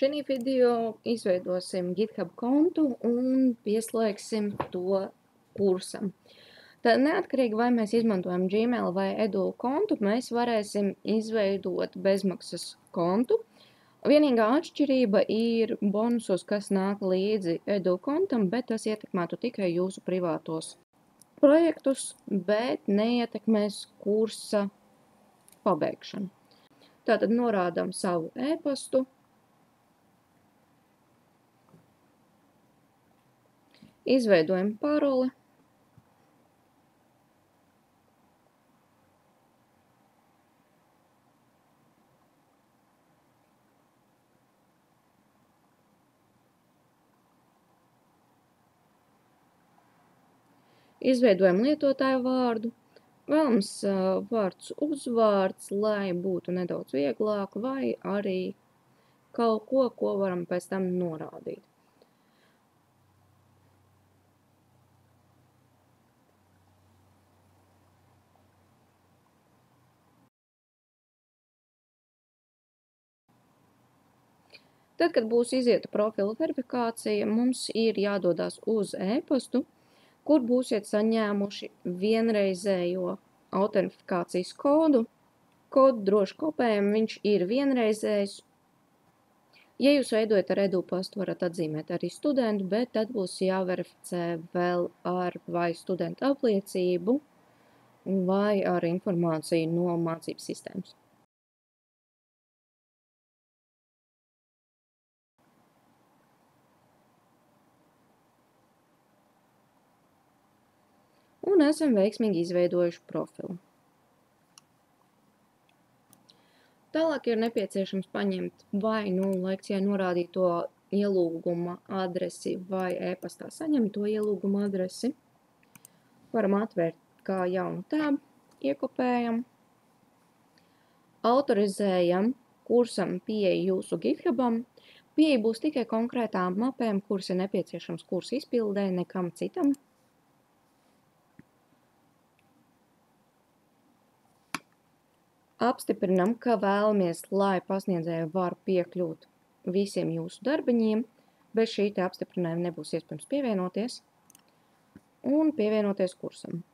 Šī video izveidosim GitHub kontu un pieslēgsim to kursam. Tad neatkarīgi vai mēs izmantojam Gmail vai Edu kontu, mēs varēsim izveidot bezmaksas kontu. Vienīgā atšķirība ir bonusos, kas nāk līdzi Edu kontam, bet tas ietekmētu tikai jūsu privātos projektus, bet neietekmēs kursa pabeigšanu. Tātad norādām savu e-pastu. Izveidojam paroli. Izveidojam lietotāju vārdu. Vēlams vārds uzvārds, lai būtu nedaudz vieglāk, vai arī kaut ko, ko varam pēc tam norādīt. Tad, kad būs izieta profila verifikācija, mums ir jādodās uz e-pastu, kur būsiet saņēmuši vienreizējo autentifikācijas kodu. Kodu droši kopējam, viņš ir vienreizējs. Ja jūs veidojat ar Edu pastu, varat atzīmēt arī studentu, bet tad būs jāverificē vēl ar vai studentu apliecību vai ar informāciju no mācības sistēmas. Un esam veiksmīgi izveidojuši profilu. Tālāk ir nepieciešams paņemt vai lekcijai norādīto ielūguma adresi vai e-pastā saņemto ielūguma adresi. Varam atvērt kā jaunu tabu, iekopējam, autorizējam kursam pieeju jūsu GitHubam. Pieeja būs tikai konkrētām mapēm, kuras ir nepieciešams kursa izpildē, nekam citam. Apstiprinam, ka vēlamies, lai pasniedzēji var piekļūt visiem jūsu darbiņiem. Bez šī te apstiprinājuma nebūs iespējams pievienoties. Un pievienoties kursam.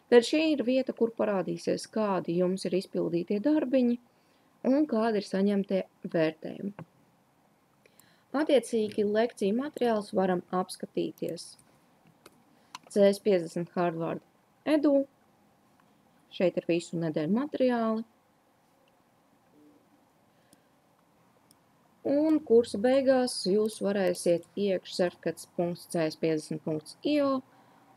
Tad šī ir vieta, kur parādīsies, kādi jums ir izpildītie darbiņi un kādi ir saņemtie vērtējumi. Attiecīgi lekciju materiālus varam apskatīties CS50 Hardvard Edu. Šeit ir visu nedēļu materiāli. Un kursa beigās jūs varēsiet iekšā certificats.cs50.io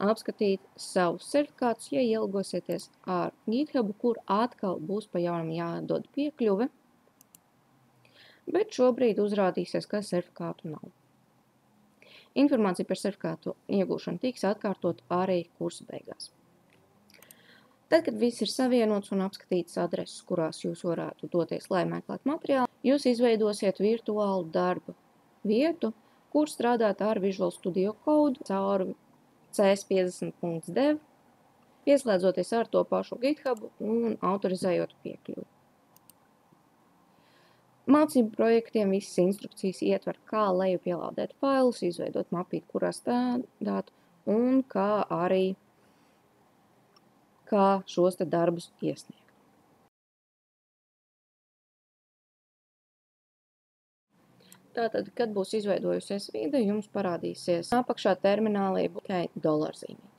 apskatīt savus certifikātus, ja ielogosieties ar GitHub, kur atkal būs pa jaunam jādod piekļuve. Bet šobrīd uzrādīsies, ka certifikātu nav. Informācija par certifikātu iegūšanu tiks atkārtot arī kursa beigās. Tad, kad viss ir savienots un apskatītas adreses, kurās jūs varētu doties, lai meklētu materiālu, jūs izveidosiet virtuālu darba vietu, kur strādāt ar Visual Studio Code caur cs50.dev, pieslēdzoties ar to pašu GitHub un autorizējot piekļuvi. Mācību projektiem visas instrukcijas ietver, kā lejupielādēt failus, izveidot mapīti, kurā strādāt, un kā arī šos te darbus iesniegt. Tātad, kad būs izveidojusies vide, jums parādīsies apakšā terminālī tikai dolārzīmē.